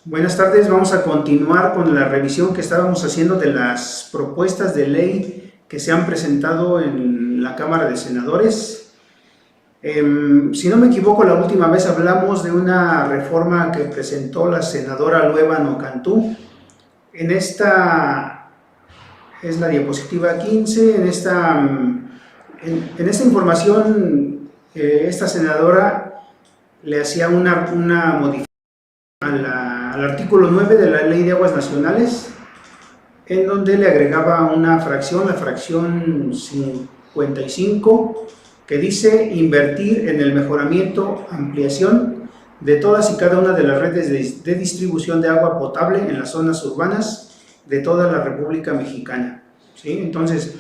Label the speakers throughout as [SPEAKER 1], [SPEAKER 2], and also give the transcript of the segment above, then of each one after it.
[SPEAKER 1] Buenas tardes, vamos a continuar con la revisión que estábamos haciendo de las propuestas de ley que se han presentado en la Cámara de Senadores. Si no me equivoco, la última vez hablamos de una reforma que presentó la senadora Luévano Cantú. En esta es la diapositiva 15, en esta información esta senadora le hacía una modificación al artículo 9 de la Ley de Aguas Nacionales, en donde le agregaba una fracción, la fracción 55, que dice invertir en el mejoramiento, ampliación de todas y cada una de las redes de distribución de agua potable en las zonas urbanas de toda la República Mexicana. ¿Sí? Entonces,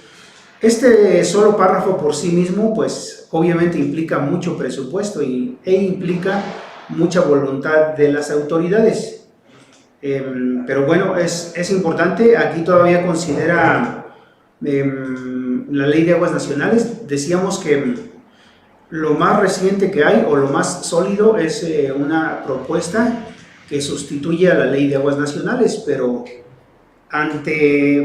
[SPEAKER 1] este solo párrafo por sí mismo, pues obviamente implica mucho presupuesto e implica mucha voluntad de las autoridades. Pero bueno, es importante. Aquí todavía considera la Ley de Aguas Nacionales. Decíamos que lo más reciente que hay, o lo más sólido, es una propuesta que sustituye a la Ley de Aguas Nacionales, pero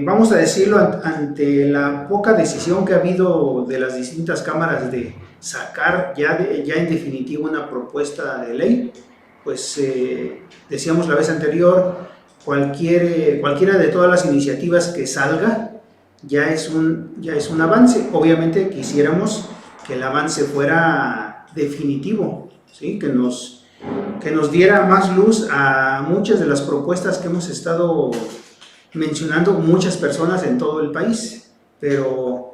[SPEAKER 1] vamos a decirlo, ante la poca decisión que ha habido de las distintas cámaras de sacar ya en definitivo una propuesta de ley, pues decíamos la vez anterior, cualquiera de todas las iniciativas que salga ya es un avance. Obviamente quisiéramos que el avance fuera definitivo, ¿sí? que nos diera más luz a muchas de las propuestas que hemos estado mencionando muchas personas en todo el país, pero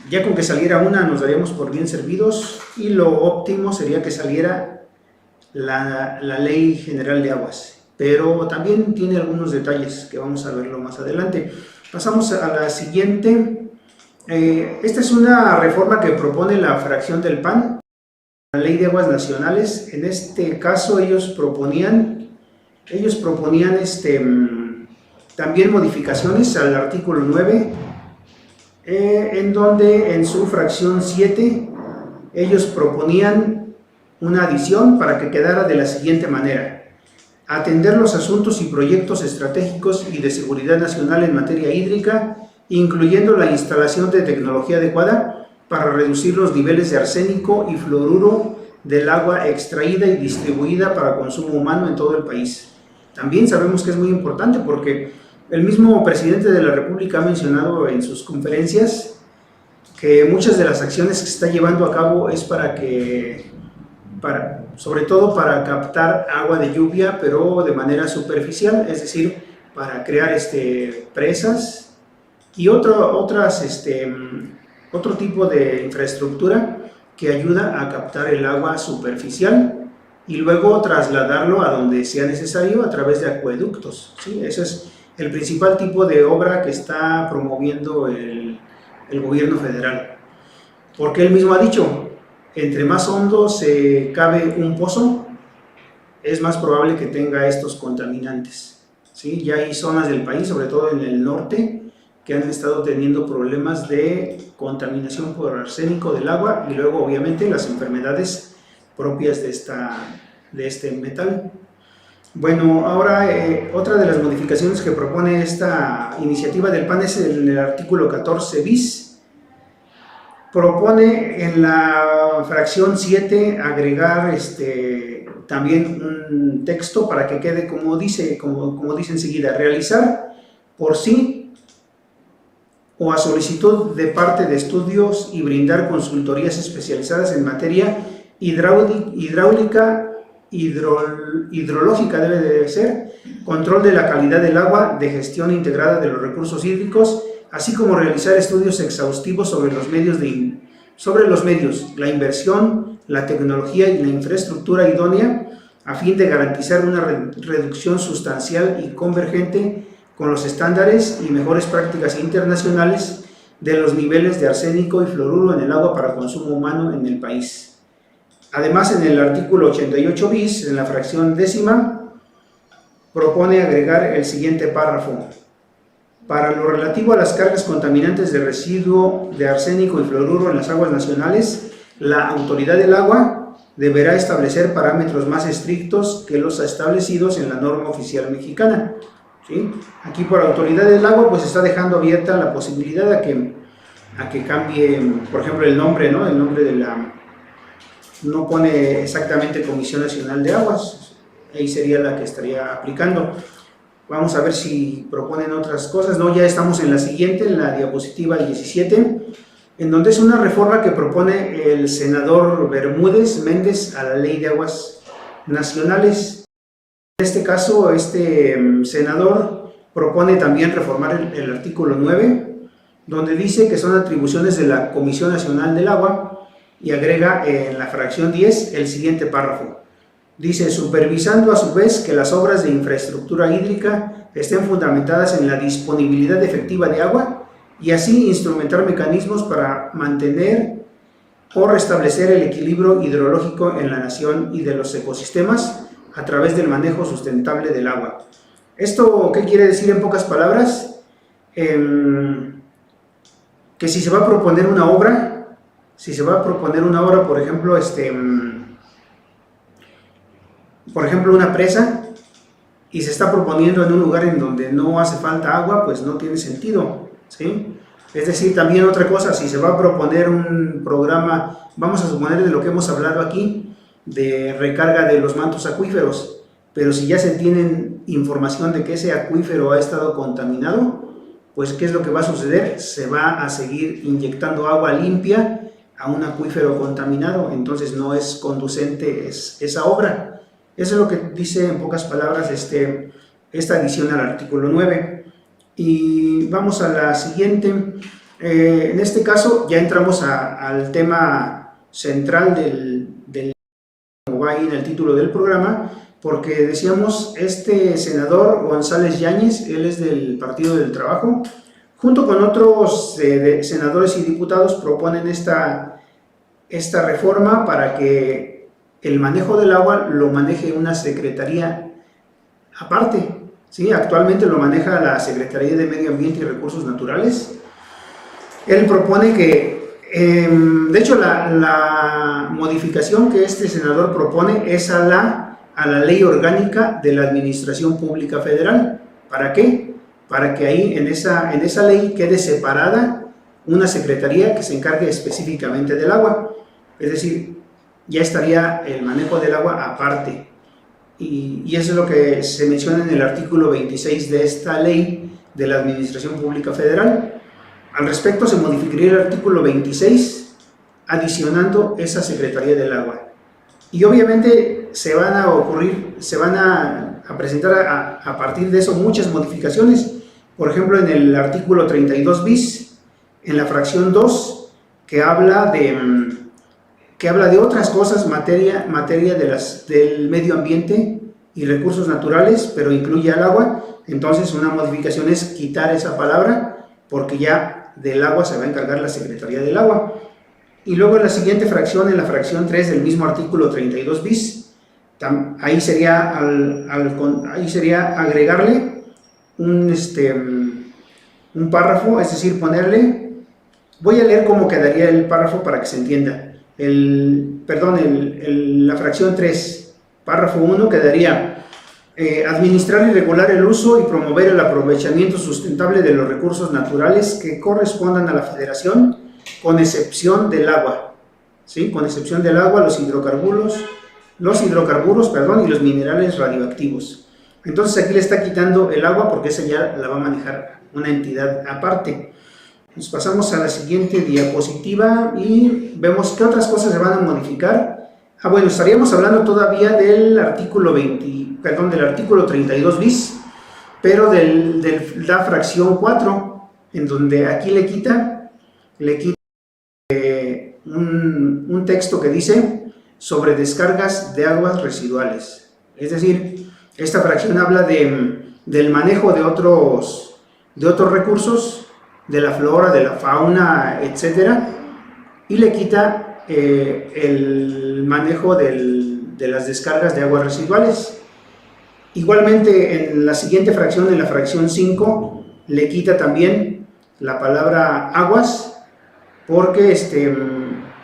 [SPEAKER 1] ya con que saliera una nos daríamos por bien servidos, y lo óptimo sería que saliera la Ley General de Aguas, pero también tiene algunos detalles que vamos a verlo más adelante. Pasamos a la siguiente. Esta es una reforma que propone la fracción del PAN, la Ley de Aguas Nacionales. En este caso ellos proponían también modificaciones al artículo 9, en donde en su fracción 7 ellos proponían una adición para que quedara de la siguiente manera: atender los asuntos y proyectos estratégicos y de seguridad nacional en materia hídrica, incluyendo la instalación de tecnología adecuada para reducir los niveles de arsénico y fluoruro del agua extraída y distribuida para consumo humano en todo el país. También sabemos que es muy importante porque el mismo presidente de la República ha mencionado en sus conferencias que muchas de las acciones que se está llevando a cabo es sobre todo para captar agua de lluvia, pero de manera superficial, es decir, para crear presas y otro tipo de infraestructura que ayuda a captar el agua superficial y luego trasladarlo a donde sea necesario a través de acueductos, ¿sí? Ese es el principal tipo de obra que está promoviendo el gobierno federal, porque él mismo ha dicho: entre más hondo se cabe un pozo, es más probable que tenga estos contaminantes, ¿sí? Ya hay zonas del país, sobre todo en el norte, que han estado teniendo problemas de contaminación por arsénico del agua y luego obviamente las enfermedades propias de este metal. Bueno, ahora otra de las modificaciones que propone esta iniciativa del PAN es el artículo 14 bis. Propone en la fracción 7 agregar también un texto para que quede como dice enseguida: realizar por sí o a solicitud de parte de estudios y brindar consultorías especializadas en materia hidráulica, hidrológica debe de ser, control de la calidad del agua, de gestión integrada de los recursos hídricos, así como realizar estudios exhaustivos sobre los medios, la inversión, la tecnología y la infraestructura idónea, a fin de garantizar una reducción sustancial y convergente con los estándares y mejores prácticas internacionales de los niveles de arsénico y fluoruro en el agua para consumo humano en el país. Además, en el artículo 88 bis, en la fracción 10ª, propone agregar el siguiente párrafo: para lo relativo a las cargas contaminantes de residuo de arsénico y fluoruro en las aguas nacionales, la Autoridad del Agua deberá establecer parámetros más estrictos que los establecidos en la norma oficial mexicana. ¿Sí? Aquí por autoridad del agua pues está dejando abierta la posibilidad a que cambie, por ejemplo, el nombre, ¿no? El nombre de la... No pone exactamente Comisión Nacional de Aguas, ahí sería la que estaría aplicando. Vamos a ver si proponen otras cosas, ¿no? Ya estamos en la siguiente, en la diapositiva 17, en donde es una reforma que propone el senador Bermúdez Méndez a la Ley de Aguas Nacionales. En este caso, este senador propone también reformar el artículo 9, donde dice que son atribuciones de la Comisión Nacional del Agua, y agrega en la fracción 10 el siguiente párrafo. Dice, supervisando a su vez que las obras de infraestructura hídrica estén fundamentadas en la disponibilidad efectiva de agua y así instrumentar mecanismos para mantener o restablecer el equilibrio hidrológico en la nación y de los ecosistemas a través del manejo sustentable del agua. ¿Esto qué quiere decir en pocas palabras? Que si se va a proponer una obra, por ejemplo, una presa, y se está proponiendo en un lugar en donde no hace falta agua, pues no tiene sentido, ¿sí? Es decir, también otra cosa, si se va a proponer un programa, vamos a suponer de lo que hemos hablado aquí, de recarga de los mantos acuíferos, pero si ya se tienen información de que ese acuífero ha estado contaminado, pues ¿qué es lo que va a suceder? Se va a seguir inyectando agua limpia a un acuífero contaminado, entonces no es conducente esa obra. Eso es lo que dice en pocas palabras esta adición al artículo 9. Y vamos a la siguiente. En este caso ya entramos al tema central del como va ahí en el título del programa, porque decíamos, este senador González Yáñez, él es del Partido del Trabajo, junto con otros senadores y diputados proponen esta reforma para que el manejo del agua lo maneje una secretaría aparte, ¿sí? Actualmente lo maneja la Secretaría de Medio Ambiente y Recursos Naturales. Él propone que, de hecho, la modificación que este senador propone es a la Ley Orgánica de la Administración Pública Federal. ¿Para qué? Para que ahí en esa ley quede separada una secretaría que se encargue específicamente del agua. Es decir, ya estaría el manejo del agua aparte. Y eso es lo que se menciona en el artículo 26 de esta ley de la Administración Pública Federal. Al respecto, se modificaría el artículo 26 adicionando esa Secretaría del Agua. Y obviamente se van a presentar a partir de eso muchas modificaciones. Por ejemplo, en el artículo 32 bis, en la fracción 2, que habla de otras cosas, materia del medio ambiente y recursos naturales, pero incluye al agua. Entonces una modificación es quitar esa palabra, porque ya del agua se va a encargar la Secretaría del Agua. Y luego en la siguiente fracción, en la fracción 3 del mismo artículo 32 bis, ahí sería agregarle un párrafo, es decir, ponerle, voy a leer cómo quedaría el párrafo para que se entienda. La fracción 3, párrafo 1, quedaría administrar y regular el uso y promover el aprovechamiento sustentable de los recursos naturales que correspondan a la Federación, con excepción del agua, ¿sí? Con excepción del agua, los hidrocarburos, y los minerales radioactivos. Entonces aquí le está quitando el agua porque esa ya la va a manejar una entidad aparte. Nos pasamos a la siguiente diapositiva y vemos qué otras cosas se van a modificar. Bueno, estaríamos hablando todavía del artículo 32 bis, pero de la fracción 4, en donde aquí le quita un texto que dice sobre descargas de aguas residuales. Es decir, esta fracción habla del manejo de otros recursos, de la flora, de la fauna, etcétera, y le quita el manejo de las descargas de aguas residuales. Igualmente, en la siguiente fracción, en la fracción 5, le quita también la palabra aguas, porque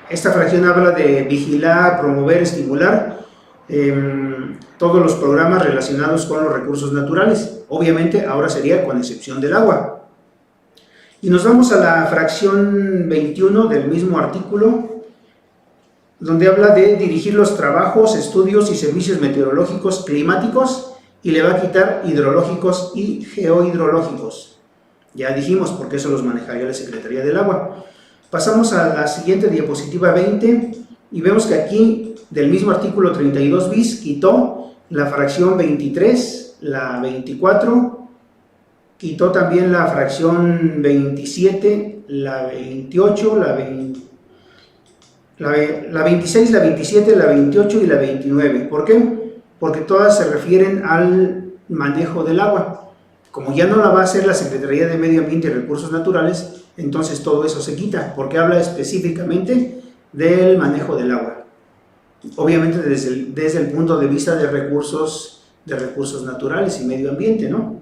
[SPEAKER 1] Esta fracción habla de vigilar, promover, estimular todos los programas relacionados con los recursos naturales. Obviamente ahora sería con excepción del agua. Y nos vamos a la fracción 21 del mismo artículo, donde habla de dirigir los trabajos, estudios y servicios meteorológicos climáticos, y le va a quitar hidrológicos y geohidrológicos. Ya dijimos porque eso los manejaría la Secretaría del Agua. Pasamos a la siguiente diapositiva 20 y vemos que aquí del mismo artículo 32 bis quitó la fracción 23, la 24, quitó también la fracción 27, la 28, la 26, la 27, la 28 y la 29. ¿Por qué? Porque todas se refieren al manejo del agua. Como ya no la va a hacer la Secretaría de Medio Ambiente y Recursos Naturales, entonces todo eso se quita, porque habla específicamente del manejo del agua. Obviamente desde el punto de vista de recursos naturales y medio ambiente, ¿no?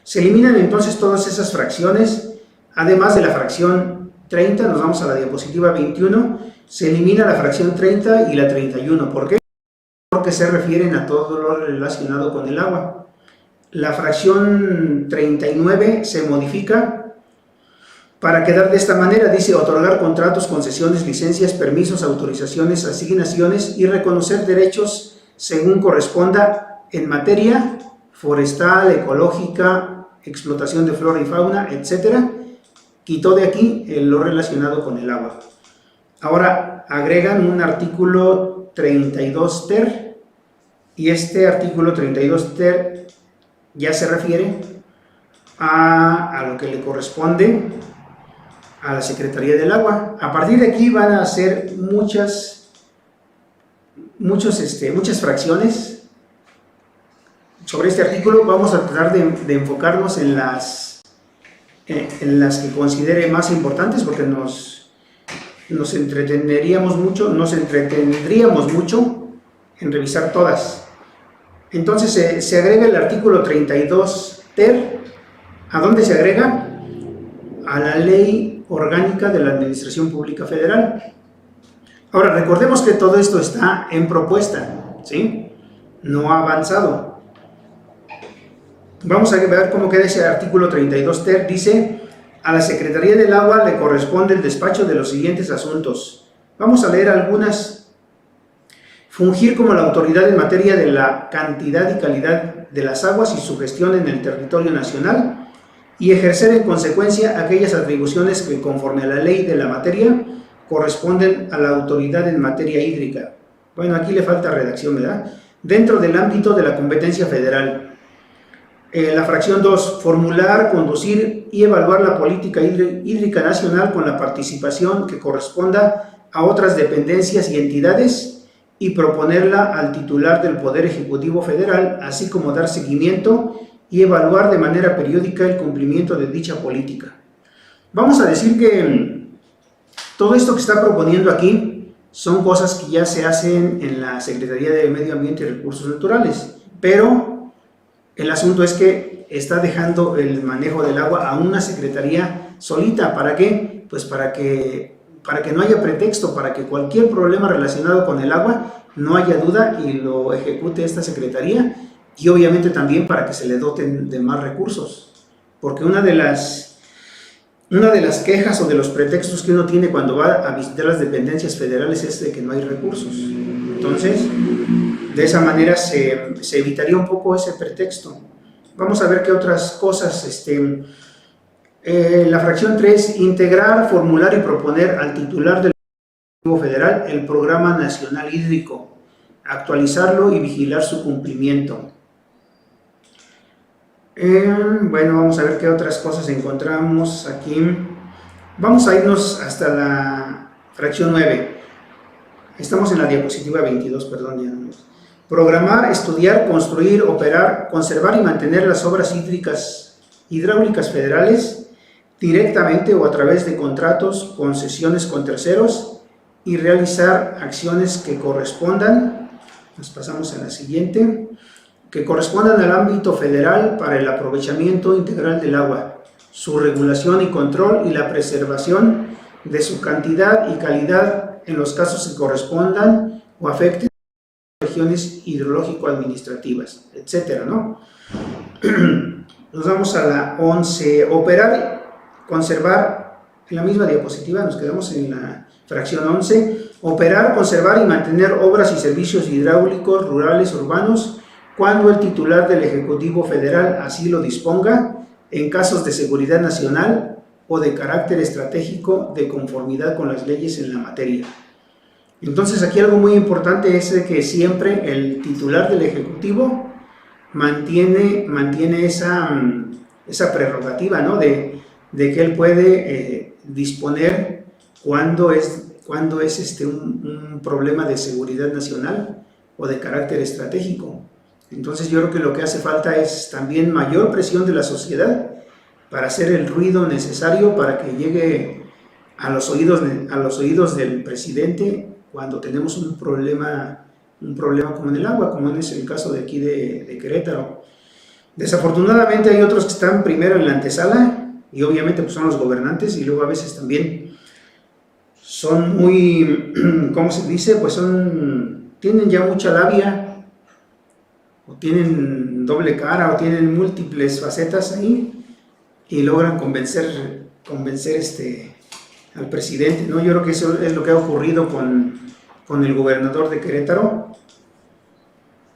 [SPEAKER 1] Se eliminan entonces todas esas fracciones, además de la fracción 30, nos vamos a la diapositiva 21, se elimina la fracción 30 y la 31. ¿Por qué? Porque se refieren a todo lo relacionado con el agua. La fracción 39 se modifica para quedar de esta manera, dice: otorgar contratos, concesiones, licencias, permisos, autorizaciones, asignaciones y reconocer derechos según corresponda en materia forestal, ecológica, explotación de flora y fauna, etc. Quitó de aquí lo relacionado con el agua. Ahora agregan un artículo 32 ter, y este artículo 32 ter ya se refiere a lo que le corresponde a la Secretaría del Agua. A partir de aquí van a hacer muchas fracciones sobre este artículo. Vamos a tratar de enfocarnos en las que considere más importantes, porque nos entretendríamos mucho en revisar todas. Entonces se agrega el artículo 32 ter. ¿A dónde se agrega? A la Ley Orgánica de la Administración Pública Federal. Ahora, recordemos que todo esto está en propuesta, ¿sí? No ha avanzado. Vamos a ver cómo queda ese artículo 32 ter. Dice: a la Secretaría del Agua le corresponde el despacho de los siguientes asuntos. Vamos a leer algunas. Fungir como la autoridad en materia de la cantidad y calidad de las aguas y su gestión en el territorio nacional, y ejercer en consecuencia aquellas atribuciones que, conforme a la ley de la materia, corresponden a la autoridad en materia hídrica. Bueno, aquí le falta redacción, ¿verdad? Dentro del ámbito de la competencia federal. La fracción 2, formular, conducir y evaluar la política hídrica nacional con la participación que corresponda a otras dependencias y entidades, y proponerla al titular del Poder Ejecutivo Federal, así como dar seguimiento y evaluar de manera periódica el cumplimiento de dicha política. Vamos a decir que todo esto que está proponiendo aquí son cosas que ya se hacen en la Secretaría de Medio Ambiente y Recursos Naturales, pero el asunto es que está dejando el manejo del agua a una secretaría solita. ¿Para qué? Pues para que no haya pretexto, para que cualquier problema relacionado con el agua no haya duda y lo ejecute esta secretaría, y obviamente también para que se le doten de más recursos, porque una de las quejas o de los pretextos que uno tiene cuando va a visitar las dependencias federales es de que no hay recursos. Entonces, de esa manera se evitaría un poco ese pretexto. Vamos a ver qué otras cosas. La fracción 3, integrar, formular y proponer al titular del Ejecutivo Federal el Programa Nacional Hídrico, actualizarlo y vigilar su cumplimiento. Bueno, vamos a ver qué otras cosas encontramos aquí. Vamos a irnos hasta la fracción 9. Estamos en la diapositiva 22, perdón, ya no. Programar, estudiar, construir, operar, conservar y mantener las obras hidráulicas federales, directamente o a través de contratos, concesiones con terceros, y realizar acciones que correspondan, nos pasamos a la siguiente, que correspondan al ámbito federal para el aprovechamiento integral del agua, su regulación y control y la preservación de su cantidad y calidad en los casos que correspondan o afecten regiones hidrológico-administrativas, etcétera, ¿no? Nos vamos a la 11, operar, conservar, en la misma diapositiva nos quedamos en la fracción 11, operar, conservar y mantener obras y servicios hidráulicos rurales urbanos cuando el titular del Ejecutivo Federal así lo disponga, en casos de seguridad nacional o de carácter estratégico de conformidad con las leyes en la materia. Entonces aquí algo muy importante es que siempre el titular del Ejecutivo mantiene esa prerrogativa, ¿no? de que él puede disponer cuando es un problema de seguridad nacional o de carácter estratégico. Entonces yo creo que lo que hace falta es también mayor presión de la sociedad para hacer el ruido necesario para que llegue a los oídos del presidente cuando tenemos un problema como en el agua, como es el caso de aquí de Querétaro. Desafortunadamente hay otros que están primero en la antesala y obviamente pues son los gobernantes, y luego a veces también son muy, ¿cómo se dice? Pues tienen ya mucha labia, o tienen doble cara, o tienen múltiples facetas ahí, y logran convencer al presidente, ¿no? Yo creo que eso es lo que ha ocurrido con el gobernador de Querétaro,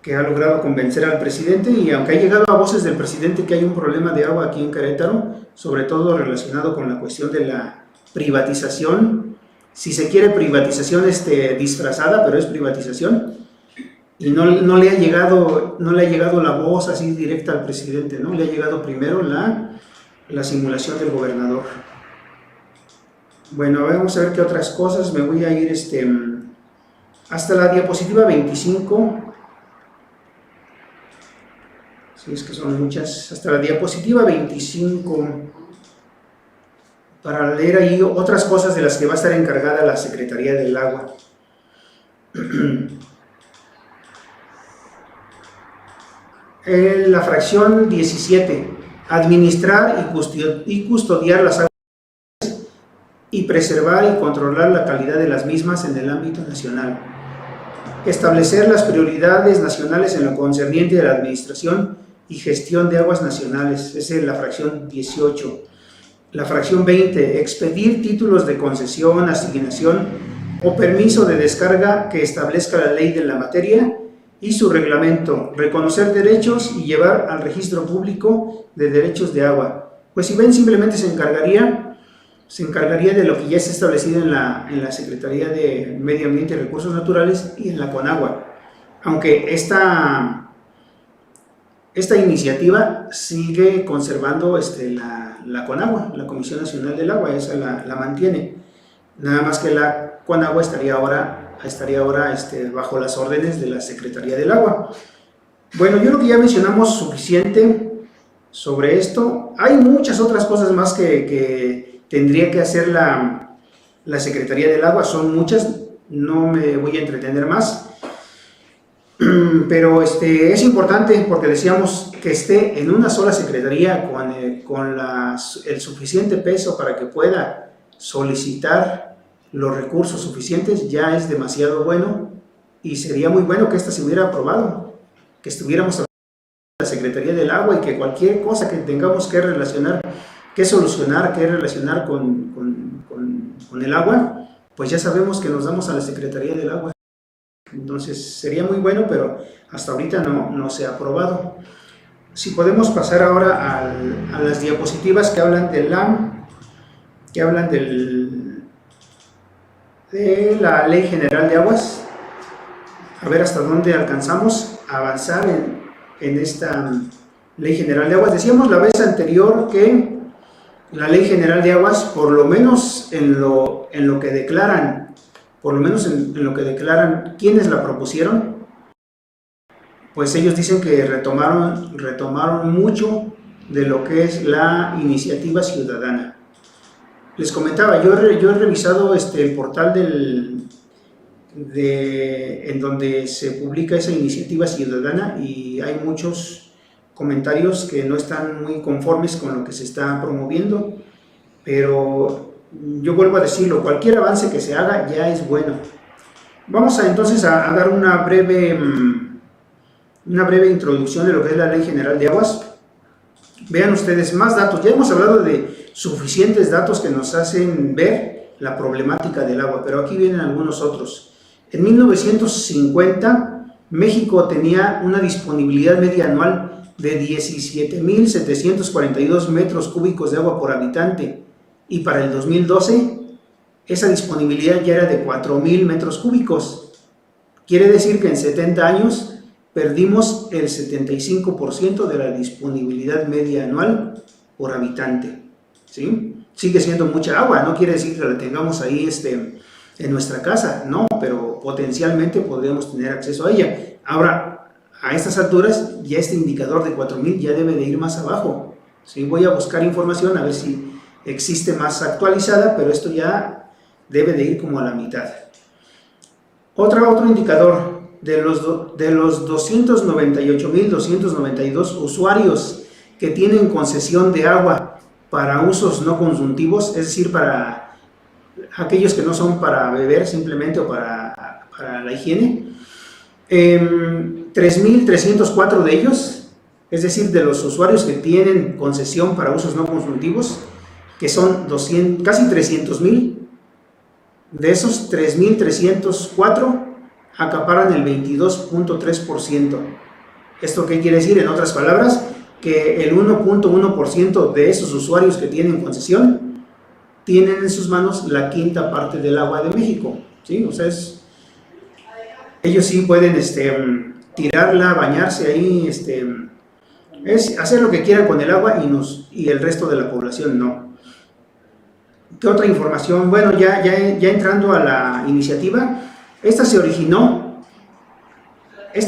[SPEAKER 1] que ha logrado convencer al presidente, y aunque ha llegado a voces del presidente que hay un problema de agua aquí en Querétaro, sobre todo relacionado con la cuestión de la privatización, si se quiere privatización disfrazada, pero es privatización, y no le ha llegado la voz así directa al presidente, ¿no? Le ha llegado primero la simulación del gobernador. Bueno, vamos a ver qué otras cosas. Me voy a ir hasta la diapositiva 25. Sí, es que son muchas. Hasta la diapositiva 25, para leer ahí otras cosas de las que va a estar encargada la Secretaría del Agua. La fracción 17, administrar y custodiar las aguas y preservar y controlar la calidad de las mismas en el ámbito nacional. Establecer las prioridades nacionales en lo concerniente a la administración y gestión de aguas nacionales, esa es la fracción 18. La fracción 20, expedir títulos de concesión, asignación o permiso de descarga que establezca la ley de la materia y su reglamento, reconocer derechos y llevar al registro público de derechos de agua. Pues si ven, simplemente se encargaría de lo que ya está establecido en la Secretaría de Medio Ambiente y Recursos Naturales y en la CONAGUA. Aunque esta iniciativa sigue conservando la CONAGUA, la Comisión Nacional del Agua, esa la mantiene. Nada más que la CONAGUA estaría ahora bajo las órdenes de la Secretaría del Agua. Bueno, yo creo que ya mencionamos suficiente sobre esto. Hay muchas otras cosas más que tendría que hacer la Secretaría del Agua, son muchas, no me voy a entretener más, pero es importante porque decíamos que esté en una sola secretaría con el suficiente peso para que pueda solicitar los recursos suficientes. Ya es demasiado bueno, y sería muy bueno que esta se hubiera aprobado, que estuviéramos en la Secretaría del Agua y que cualquier cosa que tengamos que solucionar, que relacionar con el agua, pues ya sabemos que nos damos a la Secretaría del Agua. Entonces sería muy bueno, pero hasta ahorita no se ha aprobado. Si podemos pasar ahora a las diapositivas que hablan del LAM, que hablan de la Ley General de Aguas, a ver hasta dónde alcanzamos a avanzar en esta Ley General de Aguas. Decíamos la vez anterior que la Ley General de Aguas, por lo menos en lo que declaran, quienes la propusieron, pues ellos dicen que retomaron mucho de lo que es la iniciativa ciudadana. Les comentaba, yo he revisado el portal en donde se publica esa iniciativa ciudadana, y hay muchos comentarios que no están muy conformes con lo que se está promoviendo, pero yo vuelvo a decirlo, cualquier avance que se haga ya es bueno. Vamos entonces a dar una breve introducción de lo que es la Ley General de Aguas. Vean ustedes más datos. Ya hemos hablado de suficientes datos que nos hacen ver la problemática del agua, pero aquí vienen algunos otros. En 1950, México tenía una disponibilidad media anual de 17.742 metros cúbicos de agua por habitante, y para el 2012 esa disponibilidad ya era de 4.000 metros cúbicos. Quiere decir que en 70 años perdimos el 75% de la disponibilidad media anual por habitante, ¿sí? Sigue siendo mucha agua, no quiere decir que la tengamos ahí en nuestra casa, no, pero potencialmente podríamos tener acceso a ella. Ahora, a estas alturas, ya este indicador de 4.000 ya debe de ir más abajo, ¿sí? Voy a buscar información a ver si existe más actualizada, pero esto ya debe de ir como a la mitad. Otro indicador, de los 298.292 usuarios que tienen concesión de agua para usos no consultivos, es decir, para aquellos que no son para beber simplemente o para la higiene, 3.304 de ellos, es decir, de los usuarios que tienen concesión para usos no consultivos, que son casi 300.000, de esos 3.304 acaparan el 22.3%. ¿Esto qué quiere decir? En otras palabras, que el 1.1% de esos usuarios que tienen concesión tienen en sus manos la quinta parte del agua de México, ¿sí? O sea, ellos sí pueden tirarla, bañarse ahí, es hacer lo que quieran con el agua, y el resto de la población no. ¿Qué otra información? Bueno, ya entrando a la iniciativa, esta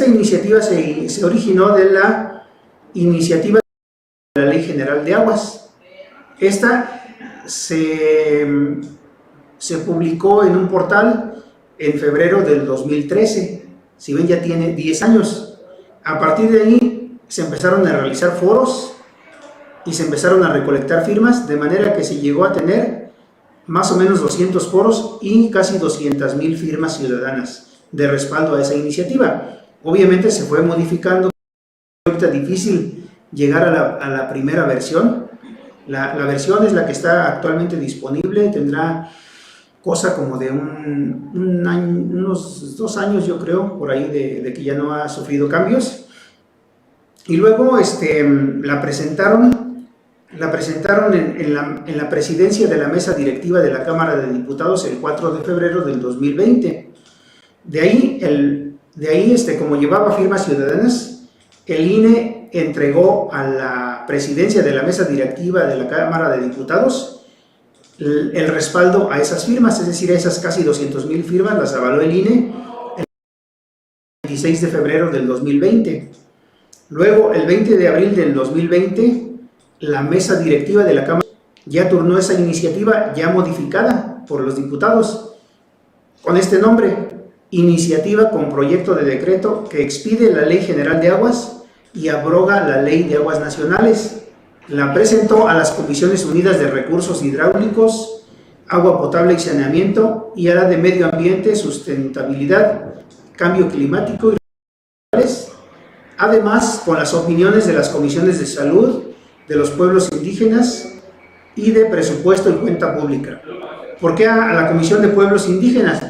[SPEAKER 1] iniciativa se originó de la iniciativa de la Ley General de Aguas. Esta se publicó en un portal en febrero del 2013, si ven ya tiene 10 años. A partir de ahí se empezaron a realizar foros y se empezaron a recolectar firmas, de manera que se llegó a tener más o menos 200 foros y casi 200.000 firmas ciudadanas de respaldo a esa iniciativa. Obviamente se fue modificando, ahorita difícil llegar a la primera versión. La versión es la que está actualmente disponible, tendrá cosa como de unos 2 años, yo creo, por ahí de que ya no ha sufrido cambios. Y luego la presentaron en la presidencia de la mesa directiva de la Cámara de Diputados el 4 de febrero del 2020. De ahí, como llevaba firmas ciudadanas, el INE entregó a la presidencia de la mesa directiva de la Cámara de Diputados el respaldo a esas firmas, es decir, a esas casi 200.000 firmas las avaló el INE el 26 de febrero del 2020. Luego, el 20 de abril del 2020, la mesa directiva de la Cámara ya turnó esa iniciativa ya modificada por los diputados con este nombre: Iniciativa con proyecto de decreto que expide la Ley General de Aguas y abroga la Ley de Aguas Nacionales. La presentó a las Comisiones Unidas de Recursos Hidráulicos, Agua Potable y Saneamiento, y a la de Medio Ambiente, Sustentabilidad, Cambio Climático y Renovables, además con las opiniones de las Comisiones de Salud, de los pueblos indígenas y de Presupuesto y Cuenta Pública. ¿Por qué a la Comisión de Pueblos Indígenas?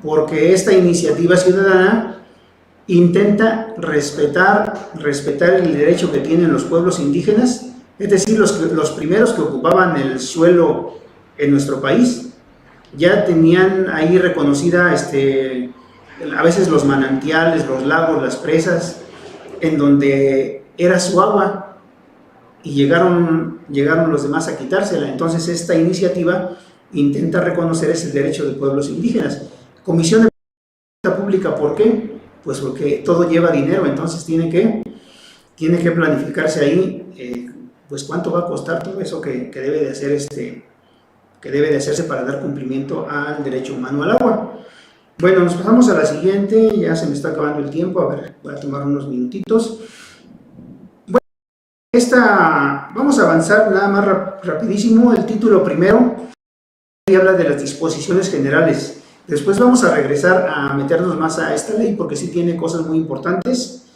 [SPEAKER 1] Porque esta iniciativa ciudadana intenta respetar el derecho que tienen los pueblos indígenas, es decir, los primeros que ocupaban el suelo en nuestro país, ya tenían ahí reconocida a veces los manantiales, los lagos, las presas, en donde era su agua, y llegaron los demás a quitársela. Entonces esta iniciativa intenta reconocer ese derecho de pueblos indígenas. Comisión de Cuenta Pública, ¿por qué? Pues porque todo lleva dinero, entonces tiene que planificarse ahí, pues cuánto va a costar todo eso que debe de hacer que debe de hacerse para dar cumplimiento al derecho humano al agua. Bueno, nos pasamos a la siguiente, ya se me está acabando el tiempo, a ver, voy a tomar unos minutitos. Bueno, vamos a avanzar nada más rapidísimo. El título primero Y habla de las disposiciones generales. Después vamos a regresar a meternos más a esta ley porque sí tiene cosas muy importantes.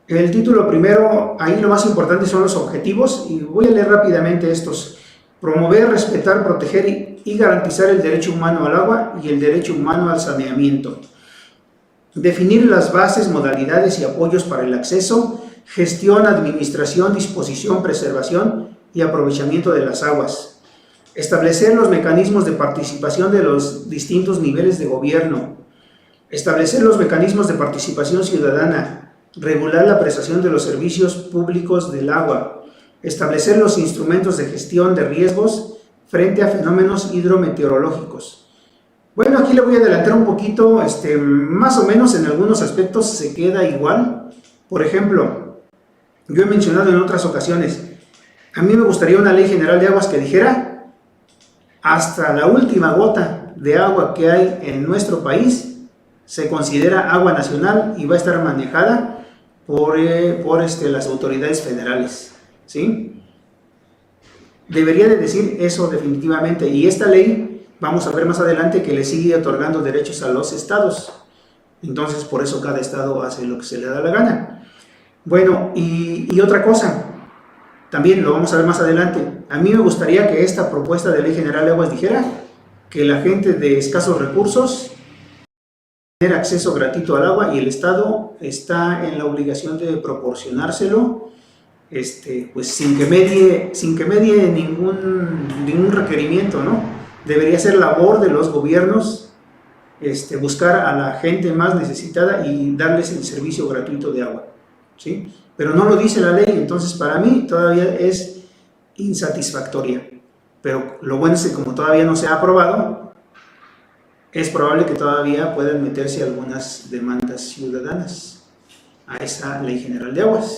[SPEAKER 1] El título primero, ahí lo más importante son los objetivos y voy a leer rápidamente estos. Promover, respetar, proteger y garantizar el derecho humano al agua y el derecho humano al saneamiento. Definir las bases, modalidades y apoyos para el acceso, gestión, administración, disposición, preservación y aprovechamiento de las aguas. Establecer los mecanismos de participación de los distintos niveles de gobierno. Establecer los mecanismos de participación ciudadana. Regular la prestación de los servicios públicos del agua. Establecer los instrumentos de gestión de riesgos frente a fenómenos hidrometeorológicos. Bueno, aquí le voy a adelantar un poquito, más o menos en algunos aspectos se queda igual. Por ejemplo, yo he mencionado en otras ocasiones, a mí me gustaría una ley general de aguas que dijera hasta la última gota de agua que hay en nuestro país se considera agua nacional y va a estar manejada por las autoridades federales, ¿sí? Debería de decir eso definitivamente, y esta ley, vamos a ver más adelante que le sigue otorgando derechos a los estados, entonces por eso cada estado hace lo que se le da la gana. Bueno, y otra cosa, también lo vamos a ver más adelante. A mí me gustaría que esta propuesta de ley general de aguas dijera que la gente de escasos recursos tener acceso gratuito al agua y el Estado está en la obligación de proporcionárselo, pues sin que medie ningún requerimiento, ¿no? Debería ser labor de los gobiernos buscar a la gente más necesitada y darles el servicio gratuito de agua, ¿sí? Pero no lo dice la ley, entonces para mí todavía es insatisfactoria. Pero lo bueno es que como todavía no se ha aprobado, es probable que todavía puedan meterse algunas demandas ciudadanas a esa ley general de aguas.